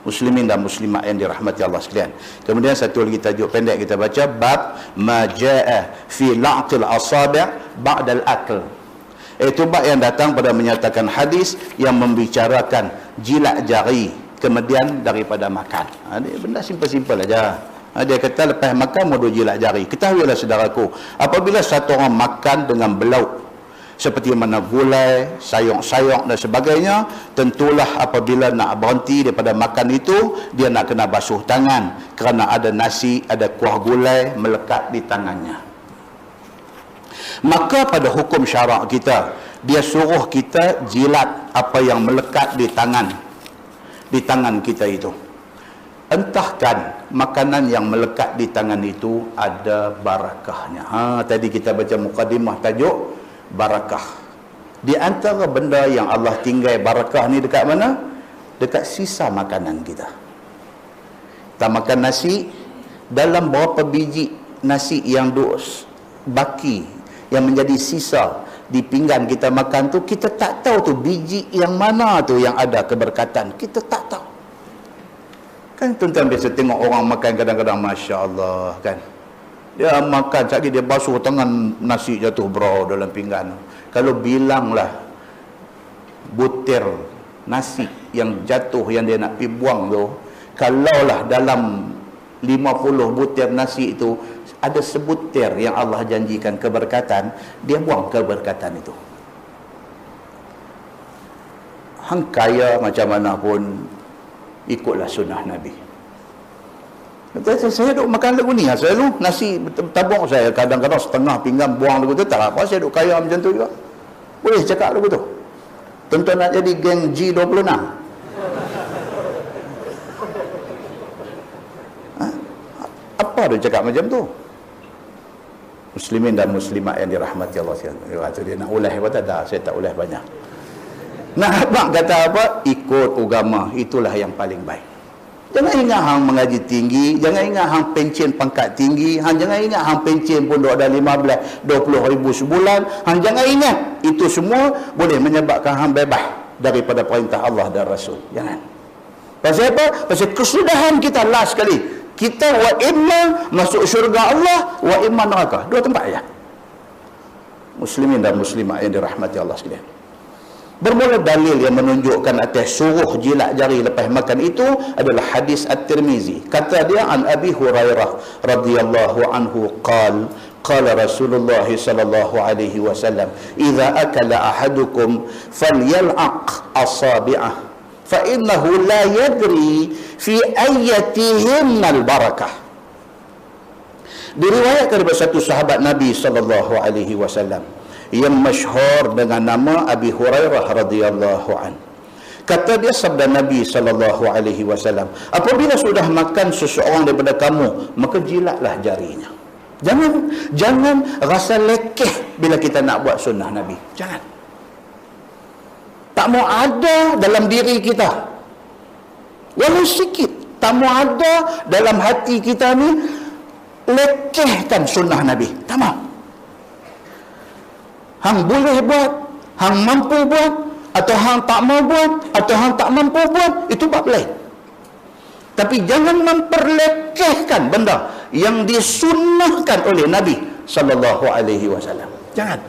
Muslimin dan muslimat yang dirahmati Allah sekalian. Kemudian satu lagi tajuk pendek kita baca, bab ma jaa fi la'qil asabi' ba'da al-akl. Itu bab yang datang pada menyatakan hadis yang membicarakan jilat jari kemudian daripada makan. Dia benda simple-simple aja. Dia kata lepas makan mau jilat jari. Ketahuilah saudaraku, apabila satu orang makan dengan belauk seperti mana gulai, sayur-sayur dan sebagainya, tentulah apabila nak berhenti daripada makan itu, dia nak kena basuh tangan kerana ada nasi, ada kuah gulai melekat di tangannya. Maka pada hukum syarak kita, dia suruh kita jilat apa yang melekat di tangan kita itu. Entahkan makanan yang melekat di tangan itu ada barakahnya. Tadi kita baca mukadimah tajuk barakah. Di antara benda yang Allah tinggal barakah ni dekat mana? Dekat sisa makanan kita. Kita makan nasi, dalam berapa biji nasi yang baki, yang menjadi sisa di pinggan kita makan tu, kita tak tahu tu biji yang mana tu yang ada keberkatan. Kita tak tahu. Kan tuan-tuan biasa tengok orang makan kadang-kadang, Masya Allah kan. Dia makan sekali dia basuh tangan, nasi jatuh bro dalam pinggan. Kalau bilanglah butir nasi yang jatuh yang dia nak pergi buang tu, kalaulah dalam 50 butir nasi itu ada sebutir yang Allah janjikan keberkatan, dia buang keberkatan itu. Hang kaya macam mana pun ikutlah sunnah Nabi. Saya duk makan lagu ni, saya lu nasi tabung saya kadang-kadang setengah pinggan buang lagu tu, tak apa, saya duk kaya macam tu juga. Boleh cakap lagu tu. Tentu nak jadi geng G26. Apa dia cakap macam tu? Muslimin dan muslimat yang dirahmati Allah sekalian. Dia nak ulah apa tak? Saya tak ulah banyak. Nah, abang kata apa? Ikut agama, itulah yang paling baik. Jangan ingat hang mengaji tinggi, jangan ingat hang pencen pangkat tinggi, jangan ingat hang pencen pun duk ada 15-20 ribu sebulan, jangan ingat itu semua boleh menyebabkan hang bebas daripada perintah Allah dan Rasul. Jangan. Pasal apa? Pasal kesudahan kita last sekali. Kita wa imma masuk syurga Allah, wa imma neraka. Dua tempat ya. Muslimin dan muslimat yang dirahmati Allah sekalian. Bermula dalil yang menunjukkan atas suruh jilat jari lepas makan itu adalah hadis At-Tirmizi. Kata dia, an Abi Hurairah radhiyallahu anhu qala Rasulullah sallallahu alaihi wasallam, "Idza akala ahadukum falyal'aq asabi'ah fa innahu la yadri fi ayyatihim al-barakah." Diriwayatkan daripada satu sahabat Nabi sallallahu alaihi wasallam yang masyhur dengan nama Abi Hurairah radhiyallahu an. Kata dia, sabda Nabi sallallahu alaihi wasallam, apabila sudah makan seseorang daripada kamu, maka jilatlah jarinya. Jangan rasa lekeh bila kita nak buat sunnah Nabi. Jangan. Tak mau ada dalam diri kita, walau sikit, tak mau ada dalam hati kita ni lekehkan sunnah Nabi. Tak mau. Hang boleh buat, hang mampu buat, atau hang tak mau buat, atau hang tak mampu buat, itu bab lain. Tapi jangan memperlekehkan benda yang disunnahkan oleh Nabi sallallahu alaihi wasallam. Jangan.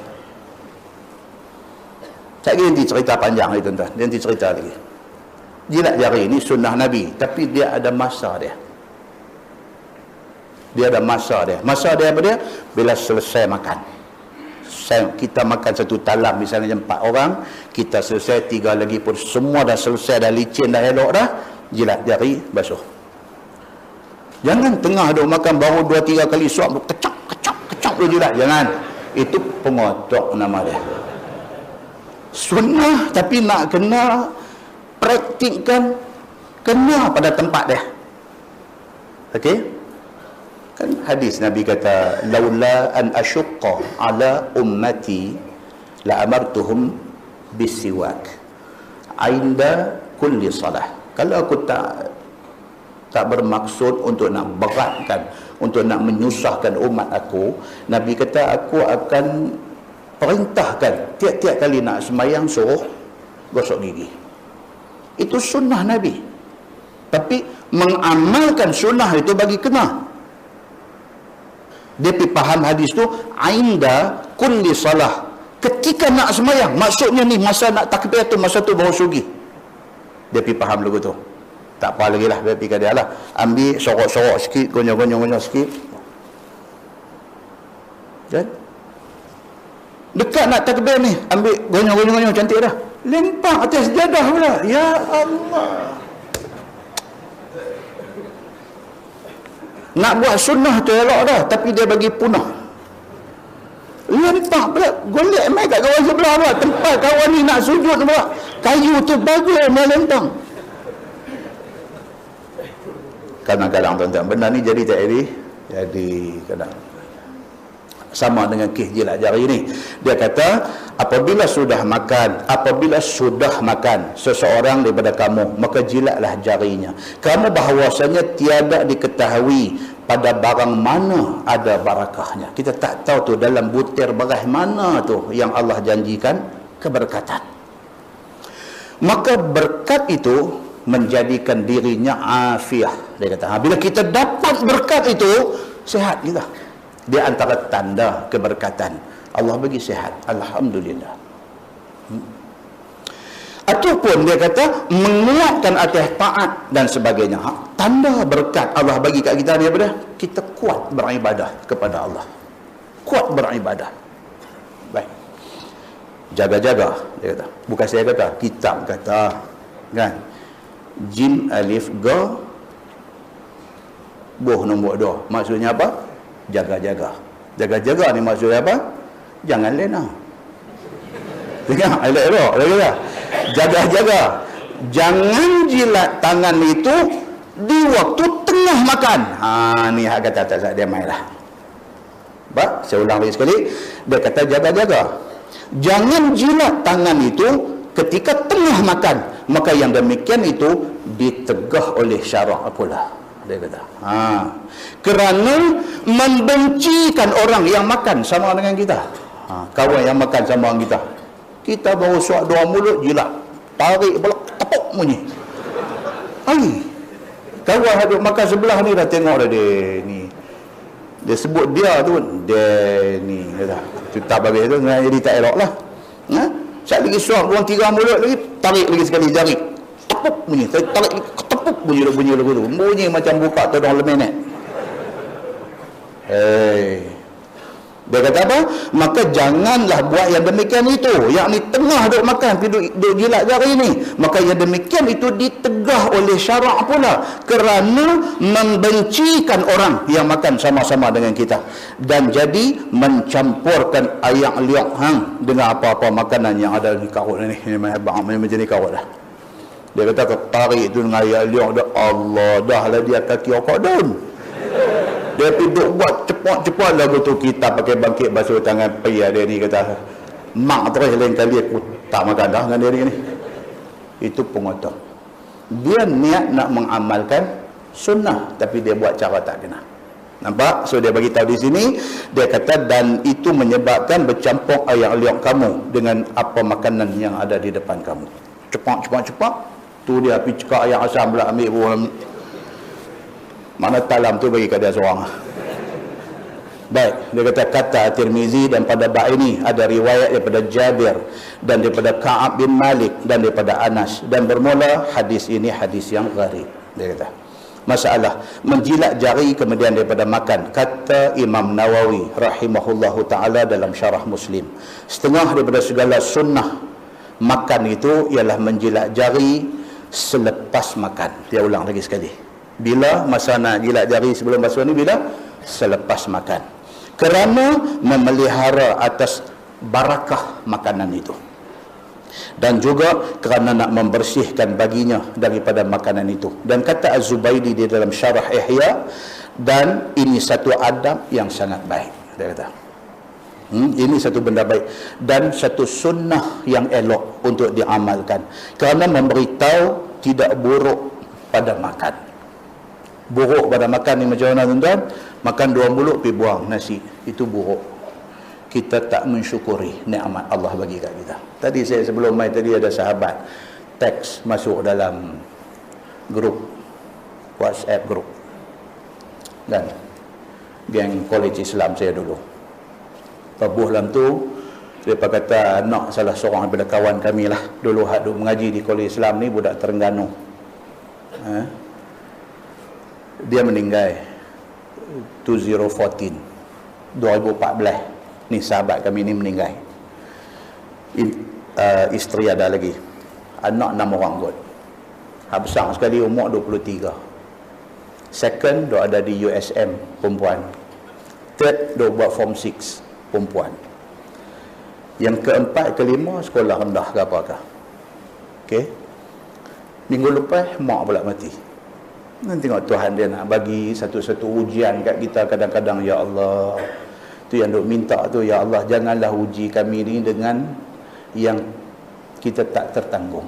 Saya nanti cerita panjang lagi tuan-tuan. Nanti cerita lagi. Jilat jari ini sunnah Nabi, tapi dia ada masa dia. Dia ada masa dia. Masa dia apa dia? Bila selesai makan. Kita makan satu talam misalnya 4 orang, kita selesai 3 lagi pun semua dah selesai, dah licin, dah elok dah, jilat jari, basuh. Jangan tengah duk makan baru 2-3 kali suap kecap tu jilat. Jangan. Itu pengotok nama dia. Sunnah tapi nak kena praktikkan, kena pada tempat dia. Okey? Kan hadis Nabi kata, laula an asyqa ala ummati la amartuhum bisiwak inda kulli salah. Kalau aku tak bermaksud untuk nak beratkan, untuk nak menyusahkan umat aku, Nabi kata aku akan perintahkan tiap-tiap kali nak sembahyang suruh gosok gigi. Itu sunnah Nabi. Tapi mengamalkan sunnah itu bagi kena. Dia faham hadis tu ainda kulli salah. Ketika nak sembahyang, maksudnya ni masa nak takbir tu, masa tu baru sugi. Dia faham lagu tu. Tak apa lagi lah, dia fikir dia lah. Ambil sorok-sorok sikit, gonyong-gonyong sikit. Dan dekat nak takbir ni, ambil gonyong-gonyong cantik dah. Lempang atas sejadah pula. Ya Allah. Nak buat sunnah tu elok dah, tapi dia bagi punah. Lempang pula, golek mai kat kawan sebelah pula. Tempat kawan ni nak sujud pula. Kayu tu bagus mai lempang. Kadang-kadang tuan-tuan, benda ni jadi tak jadi? Jadi kadang. Sama dengan kes jilat jari ni. Dia kata, apabila sudah makan seseorang daripada kamu, maka jilatlah jarinya. Kamu bahawasanya tiada diketahui pada barang mana ada barakahnya. Kita tak tahu tu dalam butir beras mana tu yang Allah janjikan keberkatan. Maka berkat itu menjadikan dirinya afiah. Dia kata, bila kita dapat berkat itu, sihat kita. Dia antara tanda keberkatan. Allah bagi sihat. Alhamdulillah. Ataupun dia kata menguatkan atas taat dan sebagainya. Tanda berkat Allah bagi kat kita ni apa dah? Kita kuat beribadah kepada Allah. Kuat beribadah. Baik. Jaga-jaga, dia kata. Bukan saya kata, kitab kata. Kan? Jim alif ga boh nombor 2. Maksudnya apa? Jaga-jaga. Jaga-jaga ni maksudnya apa? Jangan lena. Tengok, elok-elok. Jaga-jaga. Jangan jilat tangan itu di waktu tengah makan. Ni hak kata tak dia main lah. Baik, saya ulang lagi sekali. Dia kata jaga-jaga. Jangan jilat tangan itu ketika tengah makan. Maka yang demikian itu ditegah oleh syarak pula. Dia kata, kerana membencikan orang yang makan sama dengan kita. Kawan yang makan sama dengan kita. Kita baru suap dua mulut, jilat. Tarik pula, tepuk bunyi. Kawan hadut makan sebelah ni dah tengok dah dia ni. Dia sebut dia tu, dia ni. Kita bagi tu, jadi tak elok lah. Sekali lagi suap, 2-3 mulut lagi, tarik lagi sekali jari. Tepuk bunyi, tarik lagi, tepuk bunyi lagu tu. Bunyi macam buka todong lemenet. Dia kata apa? Maka janganlah buat yang demikian itu. Yang ni tengah duk makan, duk jilat jari ni. Maka yang demikian itu ditegah oleh syarak pula. Kerana membencikan orang yang makan sama-sama dengan kita. Dan jadi mencampurkan ayak liok dengan apa-apa makanan yang ada di karut ni. Ini macam ni karut lah. Dia kata tarik tu dengan ayak liok dah. Allah, dah lah dia kaki okok daun. Dia duduk buat cepat-cepat lagu tu. Kita pakai bangkit basuh tangan pria dia ni kata, mak terus lain kali aku tak makan dah dengan dia ni. Itu pengotor. Dia niat nak mengamalkan sunnah, tapi dia buat cara tak kena. Nampak? So dia bagi tahu di sini, dia kata dan itu menyebabkan bercampur ayak liok kamu dengan apa makanan yang ada di depan kamu. Cepat. Tu dia pergi cekak ayak asam pula ambil pun. Mana talam tu bagi kat dia seorang. Baik, dia kata At-Tirmizi dan pada bab ini ada riwayat daripada Jabir dan daripada Ka'ab bin Malik dan daripada Anas, dan bermula hadis ini hadis yang gharib. Dia kata masalah menjilat jari kemudian daripada makan, kata Imam Nawawi rahimahullahu ta'ala dalam syarah Muslim, setengah daripada segala sunnah makan itu ialah menjilat jari selepas makan. Dia ulang lagi sekali. Bila masa nak jilat jari sebelum basuh ni? Bila? Selepas makan. Kerana memelihara atas barakah makanan itu. Dan juga kerana nak membersihkan baginya daripada makanan itu. Dan kata Az-Zubaydi di dalam syarah Ihya, dan ini satu adab yang sangat baik. Dia kata, ini satu benda baik dan satu sunnah yang elok untuk diamalkan. Kerana memberitahu tidak buruk pada makan. Buruk pada makan ni macam mana tuan-tuan? Makan 2 mulut pergi buang nasi. Itu buruk. Kita tak mensyukuri nikmat Allah bagi kat kita. Tadi saya sebelum main tadi ada sahabat teks masuk dalam grup WhatsApp group. Dan geng College Islam saya dulu. Tabuh dalam tu, mereka kata anak salah seorang daripada kawan kami lah. Dulu hak duk mengaji di College Islam ni, budak Terengganu. Dia meninggal 2014. Ni sahabat kami ni meninggal. Isteri ada lagi. Anak 6 orang kot. Hak besar sekali, umur 23. Second, dia ada di USM, perempuan. Third, dia buat form 6, perempuan. Yang keempat, kelima, sekolah rendah ke apakah. Okey. Minggu lepas, mak pula mati. Nanti tengok Tuhan dia nak bagi satu-satu ujian kat kita kadang-kadang. Ya Allah, tu yang duk minta tu, ya Allah janganlah uji kami ni dengan yang kita tak tertanggung.